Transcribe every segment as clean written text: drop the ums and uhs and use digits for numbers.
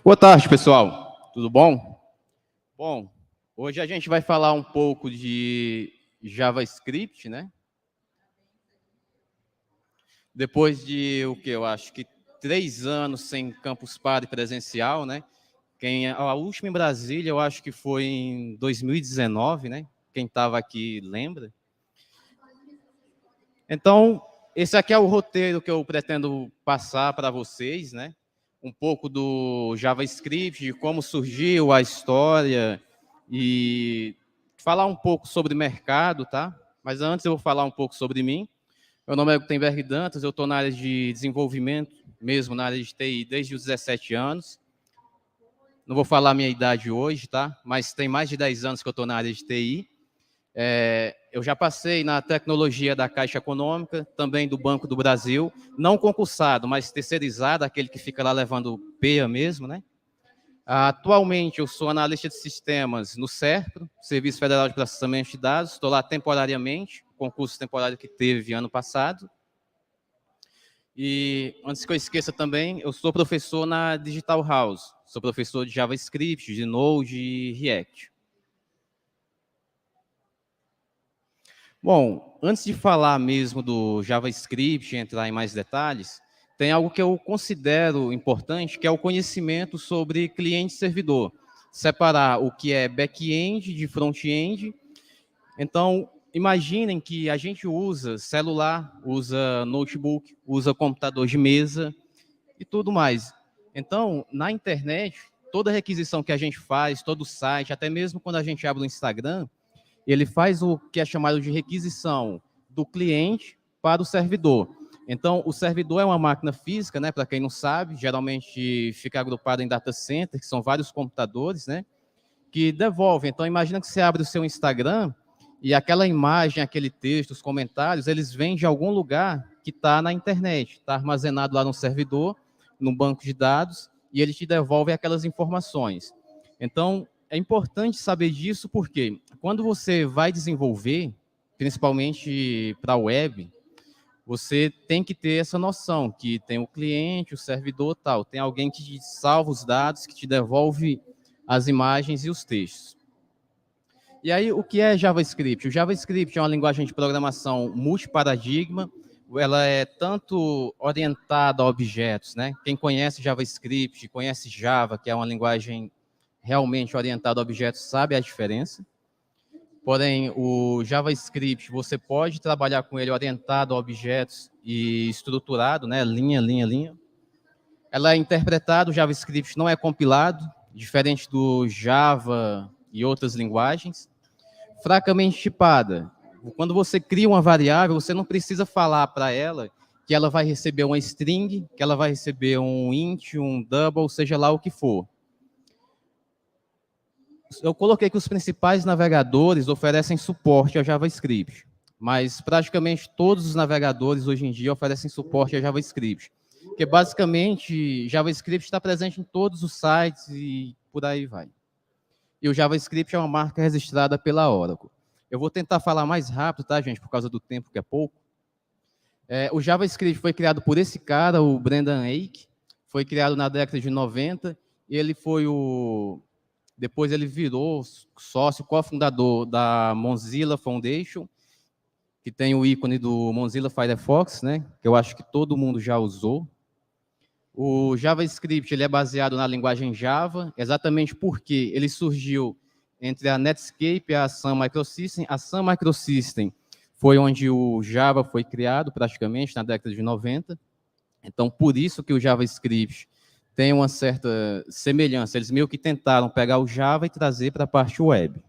Boa tarde, pessoal. Tudo bom? Bom, hoje a gente vai falar um pouco de JavaScript, né? Depois de o que eu acho que 3 anos sem Campus Party presencial, né? A última em Brasília, eu acho que foi em 2019, né? Quem estava aqui lembra. Então, esse aqui é o roteiro que eu pretendo passar para vocês, né? Um pouco do JavaScript, de como surgiu a história e falar um pouco sobre mercado, tá? Mas antes eu vou falar um pouco sobre mim. Meu nome é Gutenberg Dantas, eu estou na área de desenvolvimento, mesmo na área de TI, desde os 17 anos. Não vou falar a minha idade hoje, tá? Mas tem mais de 10 anos que eu estou na área de TI. Eu já passei na tecnologia da Caixa Econômica, também do Banco do Brasil, não concursado, mas terceirizado, aquele que fica lá levando PEA mesmo, né? Atualmente, eu sou analista de sistemas no SERPRO, Serviço Federal de Processamento de Dados, estou lá temporariamente, concurso temporário que teve ano passado. E, antes que eu esqueça também, eu sou professor na Digital House, sou professor de JavaScript, de Node e React. Bom, antes de falar mesmo do JavaScript, entrar em mais detalhes, tem algo que eu considero importante, que é o conhecimento sobre cliente-servidor. Separar o que é back-end de front-end. Então, imaginem que a gente usa celular, usa notebook, usa computador de mesa e tudo mais. Então, na internet, toda requisição que a gente faz, todo site, até mesmo quando a gente abre o Instagram, ele faz o que é chamado de requisição do cliente para o servidor. Então, o servidor é uma máquina física, né? Para quem não sabe, geralmente fica agrupado em data center, que são vários computadores, né? Que devolvem. Então, imagina que você abre o seu Instagram e aquela imagem, aquele texto, os comentários, eles vêm de algum lugar que está na internet, está armazenado lá no servidor, no banco de dados, e ele te devolve aquelas informações. Então, é importante saber disso porque quando você vai desenvolver, principalmente para a web, você tem que ter essa noção que tem o cliente, o servidor tal, tem alguém que te salva os dados, que te devolve as imagens e os textos. E aí, o que é JavaScript? O JavaScript é uma linguagem de programação multiparadigma, ela é tanto orientada a objetos, né? Quem conhece JavaScript, conhece Java, que é uma linguagem realmente orientada a objetos, sabe a diferença. Porém, o JavaScript, você pode trabalhar com ele orientado a objetos e estruturado, né? Linha, linha, linha. Ela é interpretada, o JavaScript não é compilado, diferente do Java e outras linguagens. Fracamente tipada. Quando você cria uma variável, você não precisa falar para ela que ela vai receber uma string, que ela vai receber um int, um double, seja lá o que for. Eu coloquei que os principais navegadores oferecem suporte ao JavaScript, mas praticamente todos os navegadores hoje em dia oferecem suporte ao JavaScript, porque basicamente JavaScript está presente em todos os sites e por aí vai. E o JavaScript é uma marca registrada pela Oracle. Eu vou tentar falar mais rápido, tá, gente, por causa do tempo que é pouco. O JavaScript foi criado por esse cara, o Brendan Eich, foi criado na década de 90, e ele foi depois ele virou sócio cofundador da Mozilla Foundation, que tem o ícone do Mozilla Firefox, né, que eu acho que todo mundo já usou. O JavaScript ele é baseado na linguagem Java, exatamente porque ele surgiu entre a Netscape e a Sun Microsystem. A Sun Microsystem foi onde o Java foi criado, praticamente, na década de 90. Então, por isso que o JavaScript tem uma certa semelhança. Eles meio que tentaram pegar o Java e trazer para a parte web.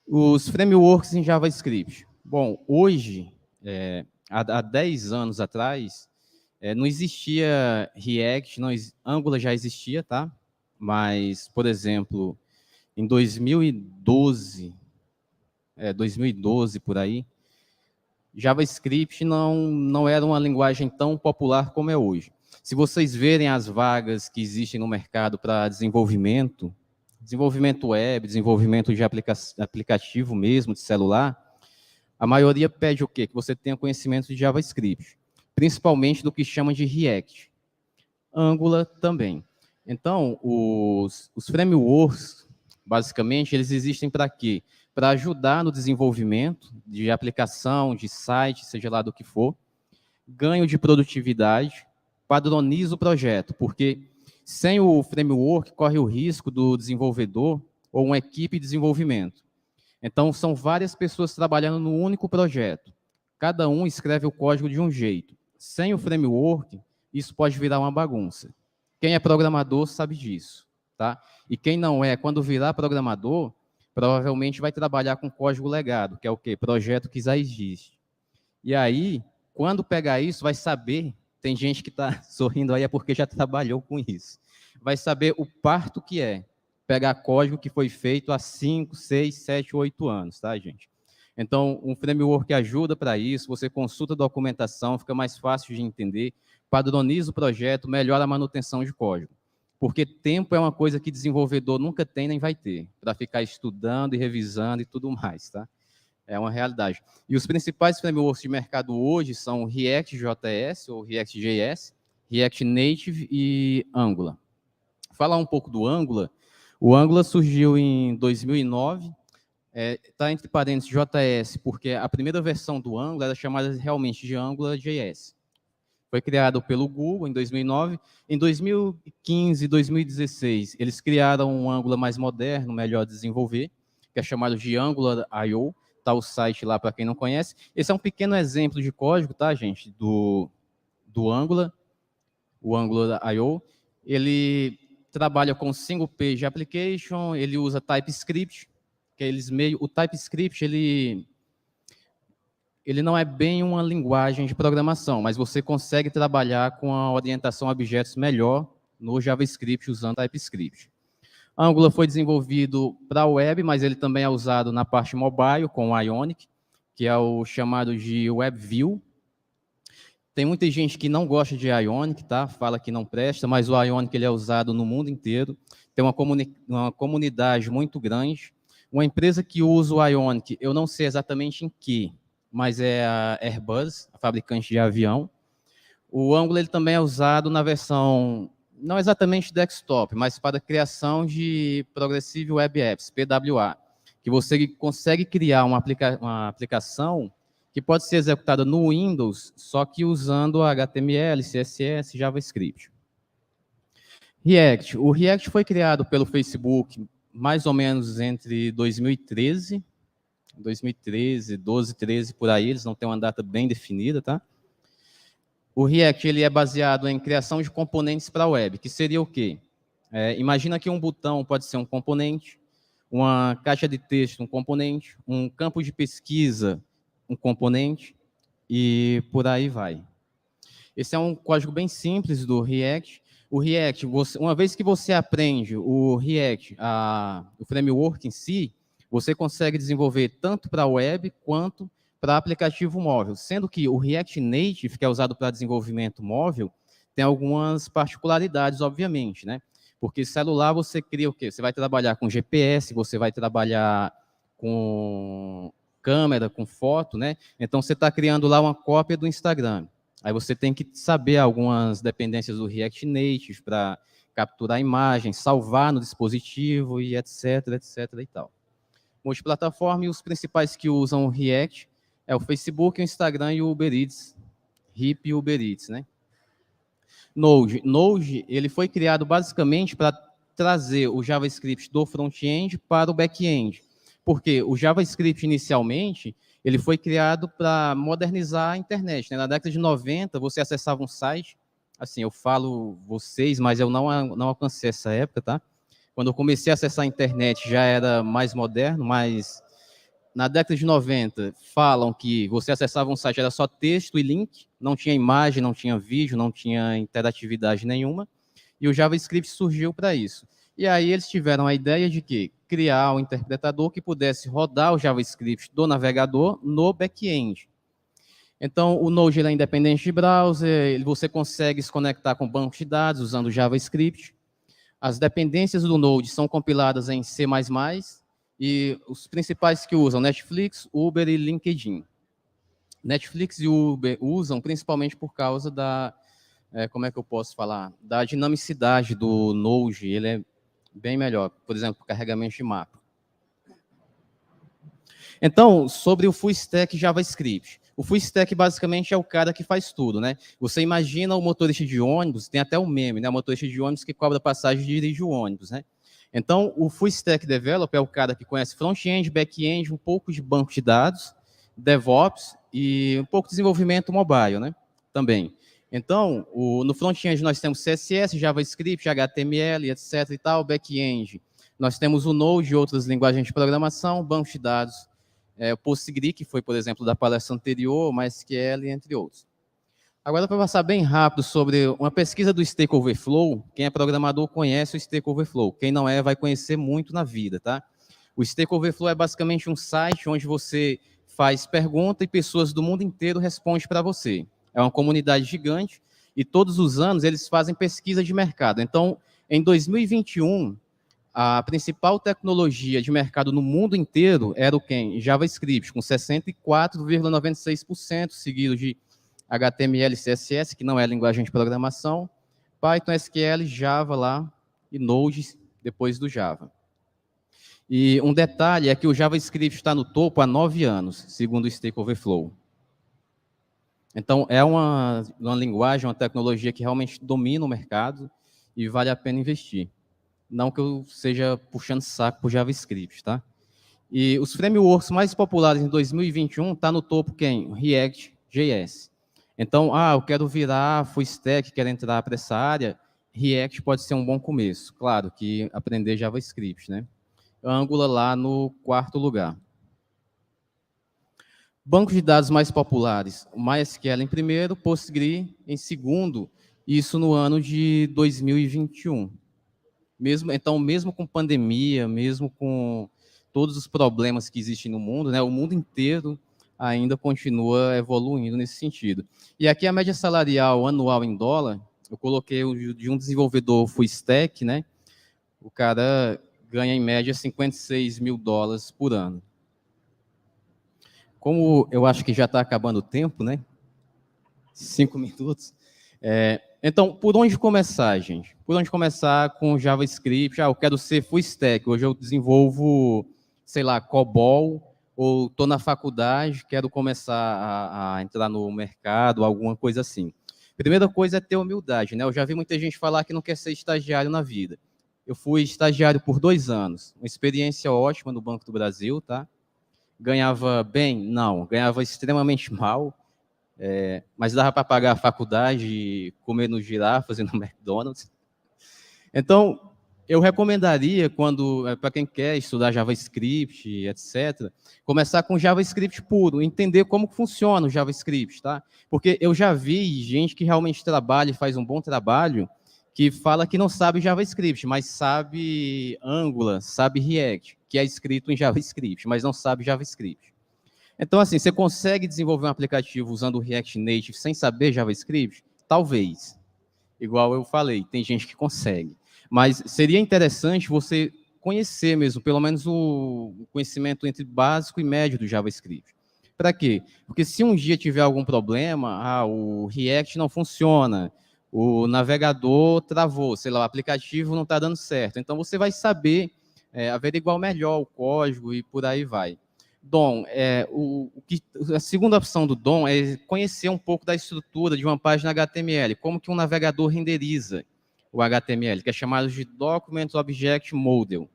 Os frameworks em JavaScript. Bom, hoje, há 10 anos atrás, não existia React, Angular já existia, tá? Mas, por exemplo, em 2012, 2012 por aí, JavaScript não era uma linguagem tão popular como é hoje. Se vocês verem as vagas que existem no mercado para desenvolvimento web, desenvolvimento de aplicativo mesmo, de celular, a maioria pede o quê? Que você tenha conhecimento de JavaScript, principalmente do que chama de React. Angular também. Então, os frameworks, basicamente, eles existem para quê? Para ajudar no desenvolvimento de aplicação, de site, seja lá do que for, ganho de produtividade, padroniza o projeto, porque sem o framework corre o risco do desenvolvedor ou uma equipe de desenvolvimento. Então, são várias pessoas trabalhando no único projeto. Cada um escreve o código de um jeito. Sem o framework, isso pode virar uma bagunça. Quem é programador sabe disso, tá? E quem não é, quando virar programador, provavelmente vai trabalhar com código legado, que é o quê? Projeto que já existe. E aí, quando pegar isso, vai saber, tem gente que está sorrindo aí é porque já trabalhou com isso, vai saber o parto que é pegar código que foi feito há 5, 6, 7, 8 anos, tá, gente? Então, um framework ajuda para isso, você consulta a documentação, fica mais fácil de entender, padroniza o projeto, melhora a manutenção de código. Porque tempo é uma coisa que desenvolvedor nunca tem nem vai ter, para ficar estudando e revisando e tudo mais, tá? É uma realidade. E os principais frameworks de mercado hoje são React.js ou React.js, React Native e Angular. Falar um pouco do Angular. O Angular surgiu em 2009, está entre parênteses JS, porque a primeira versão do Angular era chamada realmente de AngularJS. Foi criado pelo Google em 2009. Em 2015 e 2016, eles criaram um Angular mais moderno, melhor de desenvolver, que é chamado de Angular.io. Está o site lá para quem não conhece. Esse é um pequeno exemplo de código, tá, gente, do Angular, o Angular.io. Ele trabalha com single page application, ele usa TypeScript, que eles meio, o TypeScript ele não é bem uma linguagem de programação, mas você consegue trabalhar com a orientação a objetos melhor no JavaScript usando TypeScript. Angular foi desenvolvido para a web, mas ele também é usado na parte mobile com o Ionic, que é o chamado de WebView. Tem muita gente que não gosta de Ionic, tá? Fala que não presta, mas o Ionic ele é usado no mundo inteiro. Tem uma comunidade muito grande. Uma empresa que usa o Ionic, eu não sei exatamente em que, mas é a Airbus, a fabricante de avião. O Angular ele também é usado na versão, não exatamente desktop, mas para a criação de Progressive Web Apps, PWA, que você consegue criar uma aplicação que pode ser executada no Windows, só que usando HTML, CSS, JavaScript. React. O React foi criado pelo Facebook mais ou menos entre 2013, 12, 13, por aí, eles não têm uma data bem definida, tá? O React ele é baseado em criação de componentes para a web, que seria o quê? Imagina que um botão pode ser um componente, uma caixa de texto, um componente, um campo de pesquisa, um componente, e por aí vai. Esse é um código bem simples do React. O React, uma vez que você aprende o React, o framework em si, você consegue desenvolver tanto para a web quanto para aplicativo móvel, sendo que o React Native, que é usado para desenvolvimento móvel, tem algumas particularidades, obviamente, né? Porque celular você cria o quê? Você vai trabalhar com GPS, você vai trabalhar com câmera, com foto, né? Então você está criando lá uma cópia do Instagram. Aí você tem que saber algumas dependências do React Native para capturar a imagem, salvar no dispositivo e etc, etc e tal. Multiplataforma, e os principais que usam o React é o Facebook, o Instagram e o Uber Eats, RIP e Uber Eats, né? Node, ele foi criado basicamente para trazer o JavaScript do front-end para o back-end. Porque o JavaScript, inicialmente, ele foi criado para modernizar a internet, né? Na década de 90, você acessava um site, assim, eu falo vocês, mas eu não alcancei essa época, tá? Quando eu comecei a acessar a internet, já era mais moderno, mas na década de 90, falam que você acessava um site, era só texto e link, não tinha imagem, não tinha vídeo, não tinha interatividade nenhuma, e o JavaScript surgiu para isso. E aí eles tiveram a ideia de que criar um interpretador que pudesse rodar o JavaScript do navegador no back-end. Então, o Node é independente de browser, você consegue se conectar com bancos de dados usando o JavaScript. As dependências do Node são compiladas em C++, e os principais que usam Netflix, Uber e LinkedIn. Netflix e Uber usam principalmente por causa como é que eu posso falar? Da dinamicidade do Node, ele é bem melhor, por exemplo, carregamento de mapa. Então, sobre o Full Stack JavaScript. O Full Stack, basicamente, é o cara que faz tudo, né? Você imagina o motorista de ônibus, tem até o meme, né? O motorista de ônibus que cobra passagem e dirige o ônibus, né? Então, o Full Stack Developer é o cara que conhece front-end, back-end, um pouco de banco de dados, DevOps e um pouco de desenvolvimento mobile, né? Também. Então, no front-end nós temos CSS, JavaScript, HTML, etc. e tal. Back-end, nós temos o Node e outras linguagens de programação, banco de dados, o PostgreSQL, que foi, por exemplo, da palestra anterior, MySQL, entre outros. Agora, para passar bem rápido sobre uma pesquisa do Stack Overflow, quem é programador conhece o Stack Overflow, quem não é vai conhecer muito na vida, tá? O Stack Overflow é basicamente um site onde você faz pergunta e pessoas do mundo inteiro respondem para você. É uma comunidade gigante e todos os anos eles fazem pesquisa de mercado. Então, em 2021, a principal tecnologia de mercado no mundo inteiro era o quem? JavaScript, com 64,96%, seguido de HTML e CSS, que não é linguagem de programação, Python, SQL, Java lá e Node depois do Java. E um detalhe é que o JavaScript está no topo há 9 anos, segundo o Stack Overflow. Então, é uma linguagem, uma tecnologia que realmente domina o mercado e vale a pena investir. Não que eu seja puxando saco por JavaScript, tá? E os frameworks mais populares em 2021 tá no topo quem? React.js. Então, eu quero virar full stack, quero entrar para essa área, React pode ser um bom começo. Claro que aprender JavaScript, né? Angular lá no 4º lugar. Bancos de dados mais populares, MySQL em primeiro, Postgre em segundo, isso no ano de 2021. Então, mesmo com pandemia, mesmo com todos os problemas que existem no mundo, né, o mundo inteiro ainda continua evoluindo nesse sentido. E aqui a média salarial anual em dólar, eu coloquei de um desenvolvedor full stack, né, o cara ganha em média $56 mil por ano. Como eu acho que já está acabando o tempo, né, 5 minutos, então, por onde começar, gente? Por onde começar com JavaScript? Eu quero ser full stack. Hoje eu desenvolvo, sei lá, COBOL, ou estou na faculdade, quero começar a entrar no mercado, alguma coisa assim. Primeira coisa é ter humildade, né? Eu já vi muita gente falar que não quer ser estagiário na vida. Eu fui estagiário por 2 anos, uma experiência ótima no Banco do Brasil, tá? Ganhava bem? Não. Ganhava extremamente mal. Mas dava para pagar a faculdade e comer no girafas e no McDonald's. Então, eu recomendaria, para quem quer estudar JavaScript, etc., começar com JavaScript puro, entender como funciona o JavaScript, tá? Porque eu já vi gente que realmente trabalha e faz um bom trabalho, que fala que não sabe JavaScript, mas sabe Angular, sabe React, que é escrito em JavaScript, mas não sabe JavaScript. Então, assim, você consegue desenvolver um aplicativo usando o React Native sem saber JavaScript? Talvez. Igual eu falei, tem gente que consegue. Mas seria interessante você conhecer mesmo, pelo menos o conhecimento entre básico e médio do JavaScript. Para quê? Porque se um dia tiver algum problema, o React não funciona, o navegador travou, sei lá, o aplicativo não está dando certo. Então, você vai saber averiguar melhor o código e por aí vai. DOM, a segunda opção do DOM é conhecer um pouco da estrutura de uma página HTML, como que um navegador renderiza o HTML, que é chamado de Document Object Model.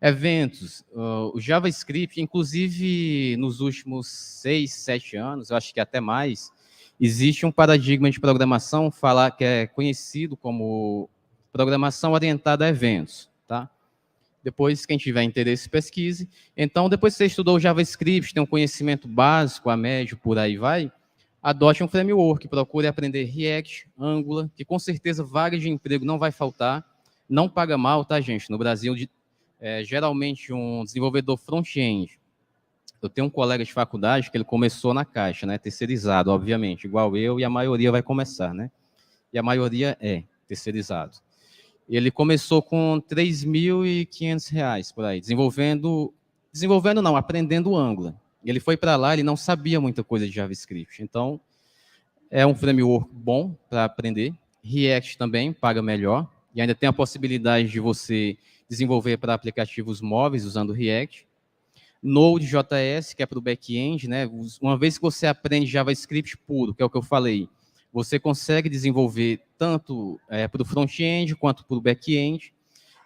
Eventos, o JavaScript, inclusive nos últimos 6, 7 anos, eu acho que até mais, existe um paradigma de programação que é conhecido como programação orientada a eventos, tá? Depois, quem tiver interesse, pesquise. Então, depois que você estudou o JavaScript, tem um conhecimento básico, a médio, por aí vai, adote um framework, procure aprender React, Angular, que com certeza vaga de emprego não vai faltar, não paga mal, tá, gente? No Brasil, geralmente um desenvolvedor front-end, eu tenho um colega de faculdade que ele começou na Caixa, né, terceirizado, obviamente, igual eu, e a maioria vai começar, né? E a maioria é terceirizado. Ele começou com R$3.500 por aí, aprendendo Angular. Ele foi para lá, ele não sabia muita coisa de JavaScript. Então, é um framework bom para aprender. React também paga melhor, e ainda tem a possibilidade de você desenvolver para aplicativos móveis usando React. Node.js, que é para o back-end, né? Uma vez que você aprende JavaScript puro, que é o que eu falei, você consegue desenvolver tanto para o front-end quanto para o back-end.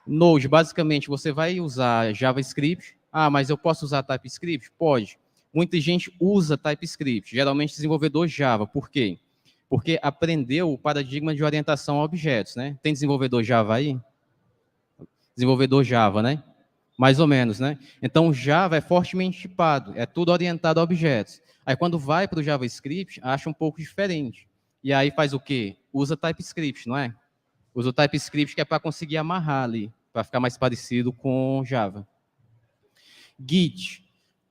Node, basicamente, você vai usar JavaScript. Ah, mas eu posso usar TypeScript? Pode. Muita gente usa TypeScript, geralmente desenvolvedor Java. Por quê? Porque aprendeu o paradigma de orientação a objetos, né? Tem desenvolvedor Java aí? Desenvolvedor Java, né? Mais ou menos, né? Então, Java é fortemente tipado, é tudo orientado a objetos. Aí, quando vai para o JavaScript, acha um pouco diferente. E aí faz o quê? Usa TypeScript, não é? Usa o TypeScript que é para conseguir amarrar ali, para ficar mais parecido com Java. Git.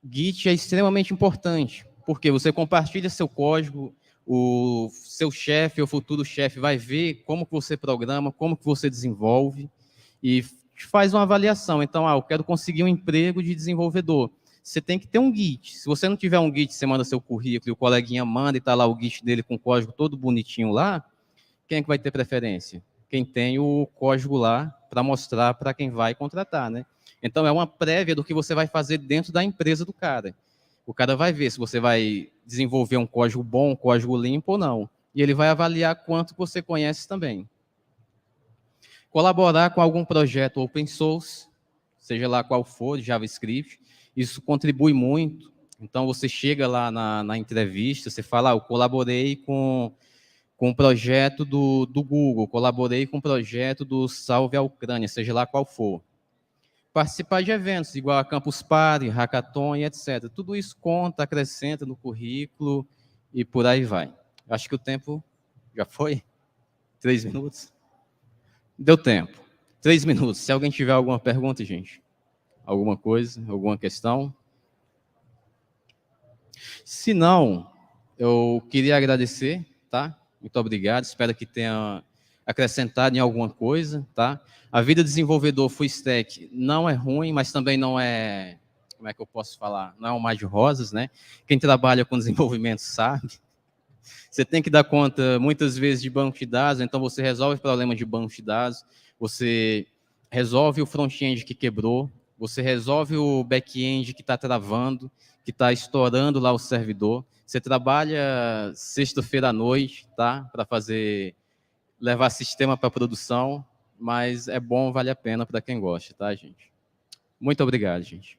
Git é extremamente importante, porque você compartilha seu código, o seu chefe ou futuro chefe vai ver como que você programa, como que você desenvolve e faz uma avaliação. Então, eu quero conseguir um emprego de desenvolvedor. Você tem que ter um Git. Se você não tiver um Git, você manda seu currículo e o coleguinha manda e está lá o Git dele com o código todo bonitinho lá, quem é que vai ter preferência? Quem tem o código lá para mostrar para quem vai contratar, né? Então, é uma prévia do que você vai fazer dentro da empresa do cara. O cara vai ver se você vai desenvolver um código bom, um código limpo ou não. E ele vai avaliar quanto você conhece também. Colaborar com algum projeto open source, seja lá qual for, de JavaScript, isso contribui muito. Então, você chega lá na entrevista, você fala, eu colaborei com o projeto do Google, colaborei com o projeto do Salve a Ucrânia, seja lá qual for. Participar de eventos, igual a Campus Party, Hackathon e etc. Tudo isso conta, acrescenta no currículo e por aí vai. Acho que o tempo já foi? 3 minutos? Deu tempo. 3 minutos. Se alguém tiver alguma pergunta, gente, alguma coisa, alguma questão. Se não, eu queria agradecer, tá? Muito obrigado. Espero que tenha acrescentado em alguma coisa, tá? A vida de desenvolvedor full stack não é ruim, mas também não é, como é que eu posso falar? Não é um mar de rosas, né? Quem trabalha com desenvolvimento sabe. Você tem que dar conta, muitas vezes, de banco de dados, então você resolve o problema de banco de dados, você resolve o front-end que quebrou, você resolve o back-end que está travando, que está estourando lá o servidor. Você trabalha sexta-feira à noite, tá? Para levar sistema para produção, mas é bom, vale a pena para quem gosta, tá, gente? Muito obrigado, gente.